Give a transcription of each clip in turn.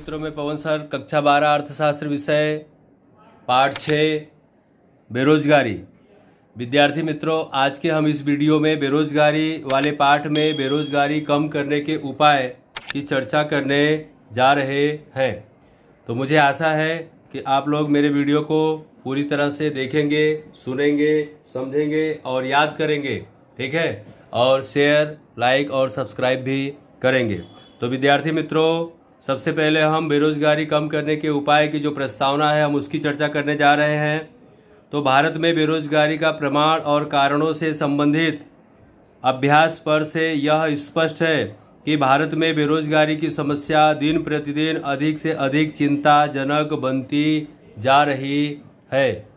मित्रों, मैं पवन सर, कक्षा 12 अर्थशास्त्र विषय पाठ 6 बेरोजगारी। विद्यार्थी मित्रों, आज के हम इस वीडियो में बेरोजगारी वाले पाठ में बेरोजगारी कम करने के उपाय की चर्चा करने जा रहे हैं। तो मुझे आशा है कि आप लोग मेरे वीडियो को पूरी तरह से देखेंगे, सुनेंगे, समझेंगे और याद करेंगे, ठीक है, और शेयर, लाइक और सब्सक्राइब भी करेंगे। तो विद्यार्थी मित्रों, सबसे पहले हम बेरोजगारी कम करने के उपाय की जो प्रस्तावना है हम उसकी चर्चा करने जा रहे हैं। तो भारत में बेरोजगारी का प्रमाण और कारणों से संबंधित अभ्यास पर से यह स्पष्ट है कि भारत में बेरोजगारी की समस्या दिन प्रतिदिन अधिक से अधिक चिंताजनक बनती जा रही है।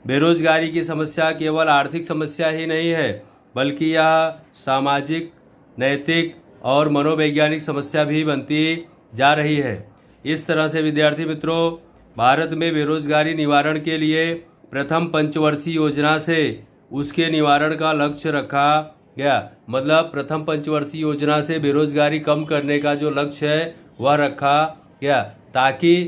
बेरोजगारी की समस्या केवल आर्थिक समस्या ही नहीं है, बल्कि यह सामाजिक, नैतिक और मनोवैज्ञानिक समस्या भी बनती जा रही है। इस तरह से विद्यार्थी मित्रों, भारत में बेरोजगारी निवारण के लिए प्रथम पंचवर्षीय योजना से उसके निवारण का लक्ष्य रखा गया। मतलब प्रथम पंचवर्षीय योजना से बेरोजगारी कम करने का जो लक्ष्य है वह रखा गया, ताकि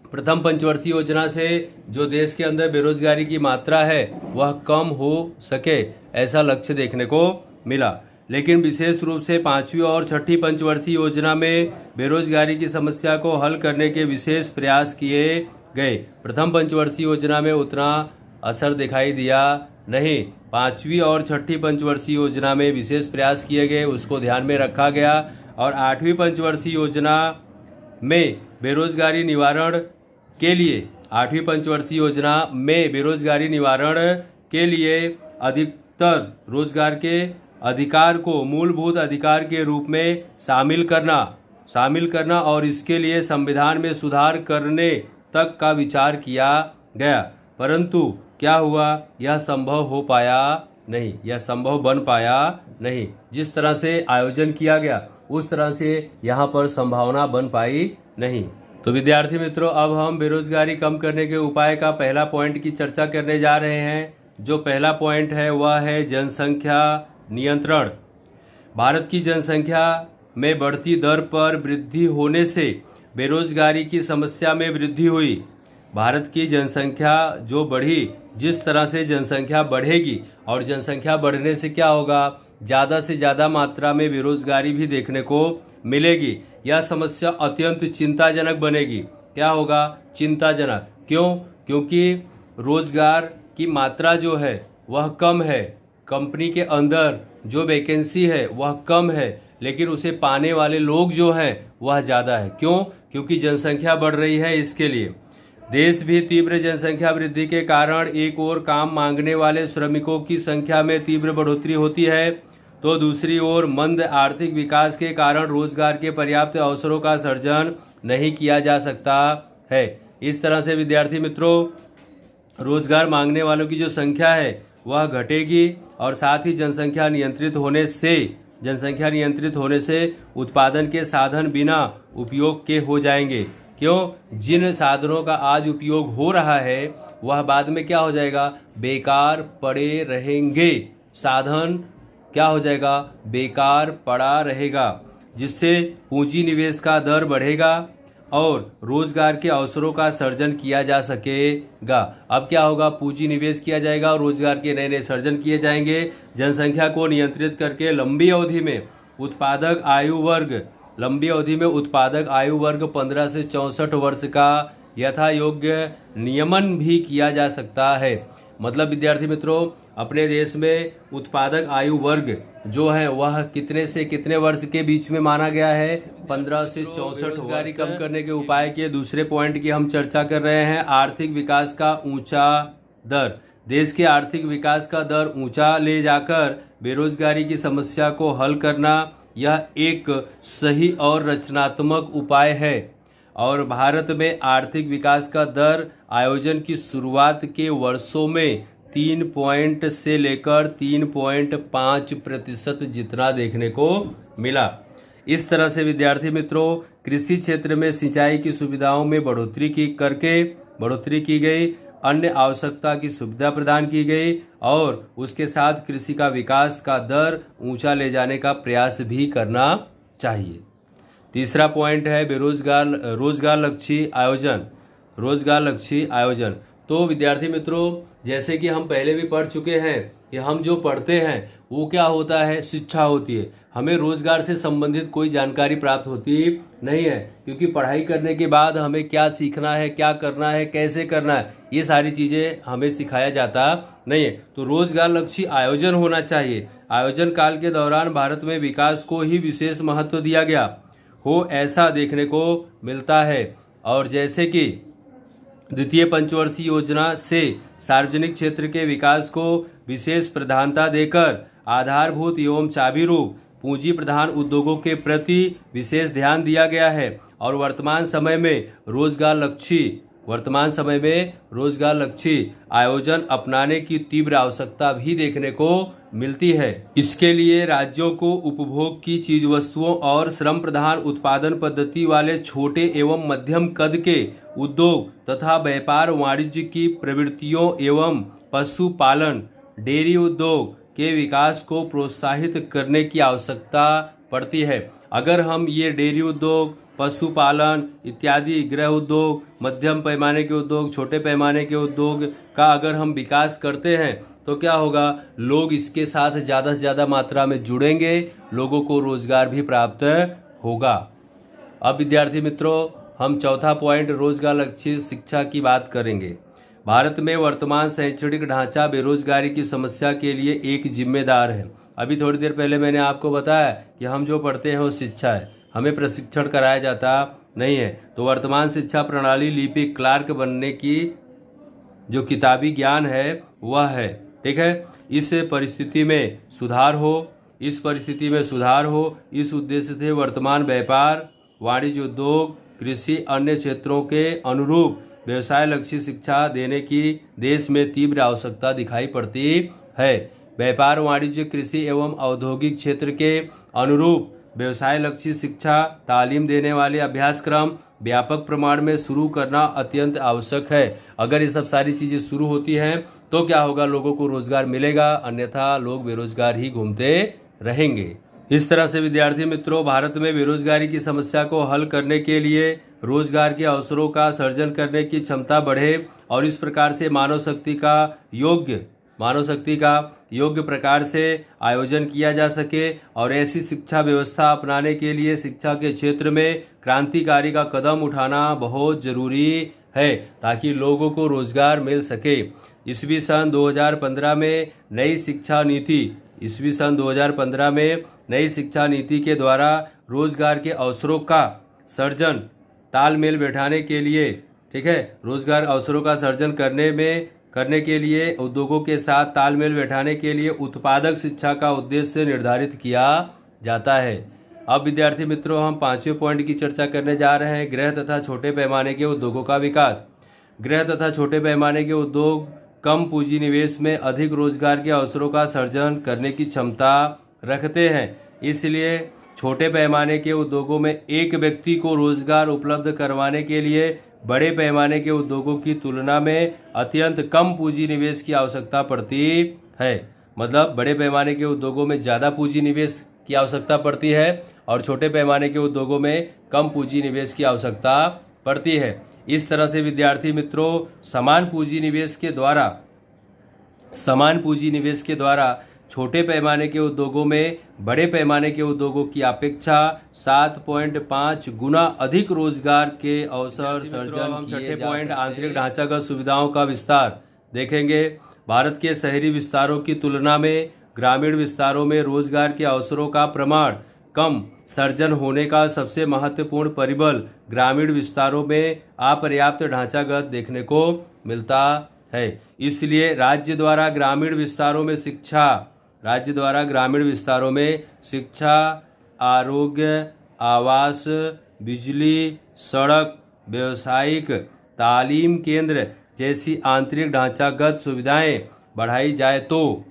प्रथम पंचवर्षीय योजना से जो देश के अंदर बेरोजगारी की मात्रा है वह कम हो सके, ऐसा लक्ष्य देखने को मिला। लेकिन विशेष रूप से 5वीं और 6ठी पंचवर्षीय योजना में बेरोजगारी की समस्या को हल करने के विशेष प्रयास किए गए। प्रथम पंचवर्षीय योजना में उतना असर दिखाई दिया नहीं। 5वीं और 6ठी पंचवर्षीय योजना में विशेष प्रयास किए गए, उसको ध्यान में रखा गया। और 8वीं पंचवर्षीय योजना में बेरोजगारी निवारण के लिए 8वीं पंचवर्षीय योजना में बेरोजगारी निवारण के लिए अधिकतर रोजगार के अधिकार को मूलभूत अधिकार के रूप में शामिल करना और इसके लिए संविधान में सुधार करने तक का विचार किया गया। परंतु क्या हुआ, यह संभव हो पाया नहीं, यह संभव बन पाया नहीं। जिस तरह से आयोजन किया गया उस तरह से यहाँ पर संभावना बन पाई नहीं। तो विद्यार्थी मित्रों, अब हम बेरोजगारी कम करने के उपाय का पहला पॉइंट की चर्चा करने जा रहे हैं। जो पहला पॉइंट है वह है जनसंख्या नियंत्रण। भारत की जनसंख्या में बढ़ती दर पर वृद्धि होने से बेरोजगारी की समस्या में वृद्धि हुई। भारत की जनसंख्या जो बढ़ी, जिस तरह से जनसंख्या बढ़ेगी और जनसंख्या बढ़ने से क्या होगा, ज़्यादा से ज़्यादा मात्रा में बेरोजगारी भी देखने को मिलेगी। यह समस्या अत्यंत चिंताजनक बनेगी। क्या होगा, चिंताजनक। क्यों? क्योंकि रोजगार की मात्रा जो है वह कम है, कंपनी के अंदर जो वैकेंसी है वह कम है, लेकिन उसे पाने वाले लोग जो हैं वह ज़्यादा है। क्यों? क्योंकि जनसंख्या बढ़ रही है। इसके लिए देश भी तीव्र जनसंख्या वृद्धि के कारण एक ओर काम मांगने वाले श्रमिकों की संख्या में तीव्र बढ़ोतरी होती है, तो दूसरी ओर मंद आर्थिक विकास के कारण रोजगार के पर्याप्त अवसरों का सृजन नहीं किया जा सकता है। इस तरह से विद्यार्थी मित्रों, रोजगार मांगने वालों की जो संख्या है वह घटेगी और साथ ही जनसंख्या नियंत्रित होने से उत्पादन के साधन बिना उपयोग के हो जाएंगे। क्यों? जिन साधनों का आज उपयोग हो रहा है वह बाद में क्या हो जाएगा, बेकार पड़े रहेंगे। साधन क्या हो जाएगा, बेकार पड़ा रहेगा, जिससे पूंजी निवेश का दर बढ़ेगा और रोजगार के अवसरों का सृजन किया जा सकेगा। अब क्या होगा, पूंजी निवेश किया जाएगा और रोजगार के नए नए सृजन किए जाएंगे। जनसंख्या को नियंत्रित करके लंबी अवधि में उत्पादक आयु वर्ग 15 से 64 वर्ष का यथा योग्य नियमन भी किया जा सकता है। मतलब विद्यार्थी मित्रों, अपने देश में उत्पादक आयु वर्ग जो है वह कितने से कितने वर्ष के बीच में माना गया है, 15 से 64। बेरोजगारी कम करने के उपाय के दूसरे पॉइंट की हम चर्चा कर रहे हैं, आर्थिक विकास का ऊंचा दर। देश के आर्थिक विकास का दर ऊंचा ले जाकर बेरोजगारी की समस्या को हल करना, यह एक सही और रचनात्मक उपाय है। और भारत में आर्थिक विकास का दर आयोजन की शुरुआत के वर्षों में 3 पॉइंट से लेकर 3.5% जितना देखने को मिला। इस तरह से विद्यार्थी मित्रों, कृषि क्षेत्र में सिंचाई की सुविधाओं में बढ़ोतरी की गई, अन्य आवश्यकता की सुविधा प्रदान की गई और उसके साथ कृषि का विकास का दर ऊंचा ले जाने का प्रयास भी करना चाहिए। तीसरा पॉइंट है रोजगार लक्षी आयोजन। रोजगार लक्षी आयोजन। तो विद्यार्थी मित्रों, जैसे कि हम पहले भी पढ़ चुके हैं कि हम जो पढ़ते हैं वो क्या होता है, शिक्षा होती है। हमें रोजगार से संबंधित कोई जानकारी प्राप्त होती नहीं है, क्योंकि पढ़ाई करने के बाद हमें क्या सीखना है, क्या करना है, कैसे करना है, ये सारी चीज़ें हमें सिखाया जाता नहीं है। तो रोजगार लक्षी आयोजन होना चाहिए। आयोजन काल के दौरान भारत में विकास को ही विशेष महत्व दिया गया हो, ऐसा देखने को मिलता है। और जैसे कि द्वितीय पंचवर्षीय योजना से सार्वजनिक क्षेत्र के विकास को विशेष प्रधानता देकर आधारभूत एवं चाबी रूप पूंजी प्रधान उद्योगों के प्रति विशेष ध्यान दिया गया है। और वर्तमान समय में रोजगार लक्षी आयोजन अपनाने की तीव्र आवश्यकता भी देखने को मिलती है। इसके लिए राज्यों को उपभोग की चीज वस्तुओं और श्रम प्रधान उत्पादन पद्धति वाले छोटे एवं मध्यम कद के उद्योग तथा व्यापार वाणिज्य की प्रवृत्तियों एवं पशुपालन डेयरी उद्योग के विकास को प्रोत्साहित करने की आवश्यकता पड़ती है। अगर हम ये डेयरी उद्योग, पशुपालन इत्यादि गृह उद्योग, मध्यम पैमाने के उद्योग, छोटे पैमाने के उद्योग का अगर हम विकास करते हैं तो क्या होगा, लोग इसके साथ ज़्यादा से ज़्यादा मात्रा में जुड़ेंगे, लोगों को रोजगार भी प्राप्त होगा। अब विद्यार्थी मित्रों, हम चौथा पॉइंट रोजगार लक्षी शिक्षा की बात करेंगे। भारत में वर्तमान शैक्षणिक ढांचा बेरोजगारी की समस्या के लिए एक जिम्मेदार है। अभी थोड़ी देर पहले मैंने आपको बताया कि हम जो पढ़ते हैं वो शिक्षा है, हमें प्रशिक्षण कराया जाता नहीं है। तो वर्तमान शिक्षा प्रणाली लिपिक, क्लार्क बनने की जो किताबी ज्ञान है वह है, ठीक है। इस परिस्थिति में सुधार हो, इस उद्देश्य से वर्तमान व्यापार, वाणिज्य उद्योग, कृषि, अन्य क्षेत्रों के अनुरूप व्यवसाय लक्षी शिक्षा देने की देश में तीव्र आवश्यकता दिखाई पड़ती है। व्यापार, वाणिज्य, कृषि एवं औद्योगिक क्षेत्र के अनुरूप व्यवसाय लक्षी शिक्षा तालीम देने वाले अभ्यासक्रम व्यापक प्रमाण में शुरू करना अत्यंत आवश्यक है। अगर ये सब सारी चीज़ें शुरू होती हैं तो क्या होगा, लोगों को रोजगार मिलेगा, अन्यथा लोग बेरोजगार ही घूमते रहेंगे। इस तरह से विद्यार्थी मित्रों, भारत में बेरोजगारी की समस्या को हल करने के लिए रोजगार के अवसरों का सृजन करने की क्षमता बढ़े और इस प्रकार से मानव शक्ति का योग्य प्रकार से आयोजन किया जा सके। और ऐसी शिक्षा व्यवस्था अपनाने के लिए शिक्षा के क्षेत्र में क्रांतिकारी का कदम उठाना बहुत जरूरी है, ताकि लोगों को रोजगार मिल सके। ईस्वी सन 2015 में नई शिक्षा नीति के द्वारा रोजगार के अवसरों का सर्जन तालमेल बैठाने के लिए, ठीक है, रोजगार अवसरों का सर्जन करने के लिए उद्योगों के साथ तालमेल बैठाने के लिए उत्पादक शिक्षा का उद्देश्य निर्धारित किया जाता है। अब विद्यार्थी मित्रों, हम पांचवें पॉइंट की चर्चा करने जा रहे हैं, गृह तथा छोटे पैमाने के उद्योगों का विकास। गृह तथा छोटे पैमाने के उद्योग कम पूंजी निवेश में अधिक रोजगार के अवसरों का सर्जन करने की क्षमता रखते हैं। इसलिए छोटे पैमाने के उद्योगों में एक व्यक्ति को रोजगार उपलब्ध करवाने के लिए बड़े पैमाने के उद्योगों की तुलना में अत्यंत कम पूंजी निवेश की आवश्यकता पड़ती है। मतलब बड़े पैमाने के उद्योगों में ज़्यादा पूंजी निवेश की आवश्यकता पड़ती है और छोटे पैमाने के उद्योगों में कम पूंजी निवेश की आवश्यकता पड़ती है। इस तरह से विद्यार्थी मित्रों, समान पूंजी निवेश के द्वारा छोटे पैमाने के उद्योगों में बड़े पैमाने के उद्योगों की अपेक्षा 7.5 गुना अधिक रोजगार के अवसर सर्जन किए जा सकते हैं। आंतरिक ढांचागत सुविधाओं का विस्तार देखेंगे। भारत के शहरी विस्तारों की तुलना में ग्रामीण विस्तारों में रोजगार के अवसरों का प्रमाण कम सर्जन होने का सबसे महत्वपूर्ण परिबल ग्रामीण विस्तारों में अपर्याप्त ढांचागत देखने को मिलता है। इसलिए राज्य द्वारा ग्रामीण विस्तारों में शिक्षा, आरोग्य, आवास, बिजली, सड़क, व्यावसायिक, तालीम केंद्र जैसी आंतरिक ढांचागत सुविधाएं बढ़ाई जाए तो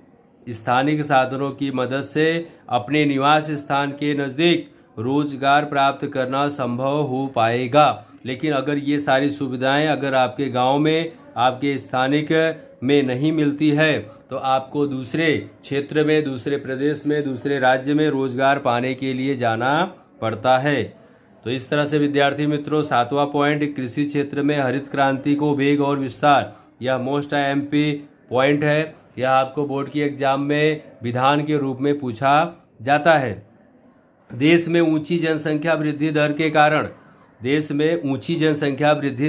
स्थानिक साधनों की मदद से अपने निवास स्थान के नज़दीक रोजगार प्राप्त करना संभव हो पाएगा। लेकिन अगर ये सारी सुविधाएं अगर आपके गांव में, आपके स्थानिक में नहीं मिलती है तो आपको दूसरे क्षेत्र में, दूसरे प्रदेश में, दूसरे राज्य में रोजगार पाने के लिए जाना पड़ता है। तो इस तरह से विद्यार्थी मित्रों 7वां पॉइंट, कृषि क्षेत्र में हरित क्रांति को वेग और विस्तार, यह मोस्ट IMP पॉइंट है। यह आपको बोर्ड की एग्जाम में विधान के रूप में पूछा जाता है। देश में ऊंची जनसंख्या वृद्धि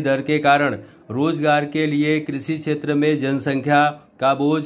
दर के कारण रोजगार के लिए कृषि क्षेत्र में जनसंख्या का बोझ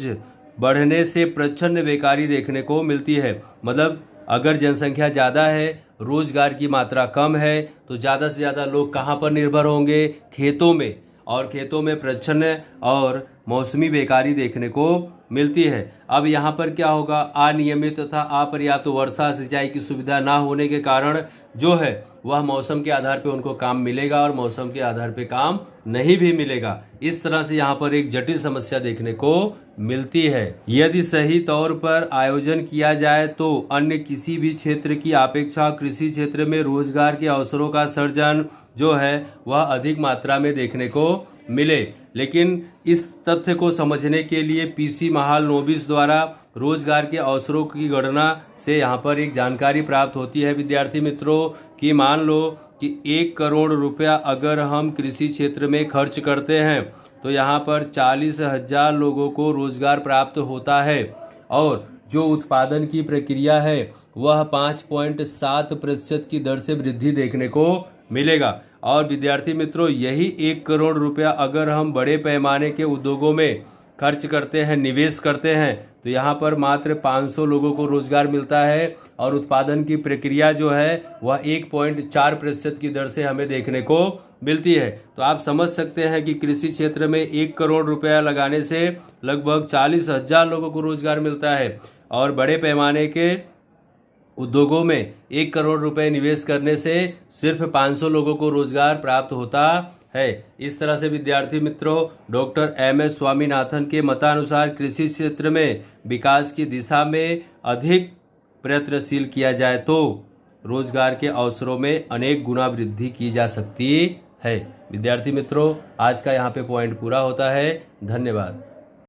बढ़ने से प्रचंड बेकारी देखने को मिलती है। मतलब अगर जनसंख्या ज़्यादा है, रोजगार की मात्रा कम है, तो ज़्यादा से ज़्यादा लोग कहाँ पर निर्भर होंगे? खेतों में, और खेतों में प्रचंड और मौसमी बेकारी देखने को मिलती है। अब यहाँ पर क्या होगा? अनियमित तथा अपर्याप्त वर्षा सिंचाई की सुविधा ना होने के कारण जो है वह मौसम के आधार पर उनको काम मिलेगा और मौसम के आधार पर काम नहीं भी मिलेगा। इस तरह से यहाँ पर एक जटिल समस्या देखने को मिलती है। यदि सही तौर पर आयोजन किया जाए तो अन्य किसी भी क्षेत्र की अपेक्षा कृषि क्षेत्र में रोजगार के अवसरों का सृजन जो है वह अधिक मात्रा में देखने को मिले। लेकिन इस तथ्य को समझने के लिए PC महालनोबिस द्वारा रोजगार के अवसरों की गणना से यहाँ पर एक जानकारी प्राप्त होती है विद्यार्थी मित्रों कि मान लो कि 1 करोड़ रुपया अगर हम कृषि क्षेत्र में खर्च करते हैं तो यहाँ पर 40,000 लोगों को रोजगार प्राप्त होता है और जो उत्पादन की प्रक्रिया है वह 5.7% की दर से वृद्धि देखने को मिलेगा। और विद्यार्थी मित्रों यही 1 करोड़ रुपया अगर हम बड़े पैमाने के उद्योगों में खर्च करते हैं, निवेश करते हैं, तो यहाँ पर मात्र 500 लोगों को रोजगार मिलता है और उत्पादन की प्रक्रिया जो है वह 1.4% की दर से हमें देखने को मिलती है। तो आप समझ सकते हैं कि कृषि क्षेत्र में 1 करोड़ रुपया लगाने से लगभग 40,000 लोगों को रोजगार मिलता है और बड़े पैमाने के उद्योगों में 1 करोड़ रुपए निवेश करने से सिर्फ 500 लोगों को रोजगार प्राप्त होता है। इस तरह से विद्यार्थी मित्रों डॉक्टर MS स्वामीनाथन के मतानुसार कृषि क्षेत्र में विकास की दिशा में अधिक प्रयत्नशील किया जाए तो रोजगार के अवसरों में अनेक गुना वृद्धि की जा सकती है। विद्यार्थी मित्रों आज का यहाँ पे पॉइंट पूरा होता है। धन्यवाद।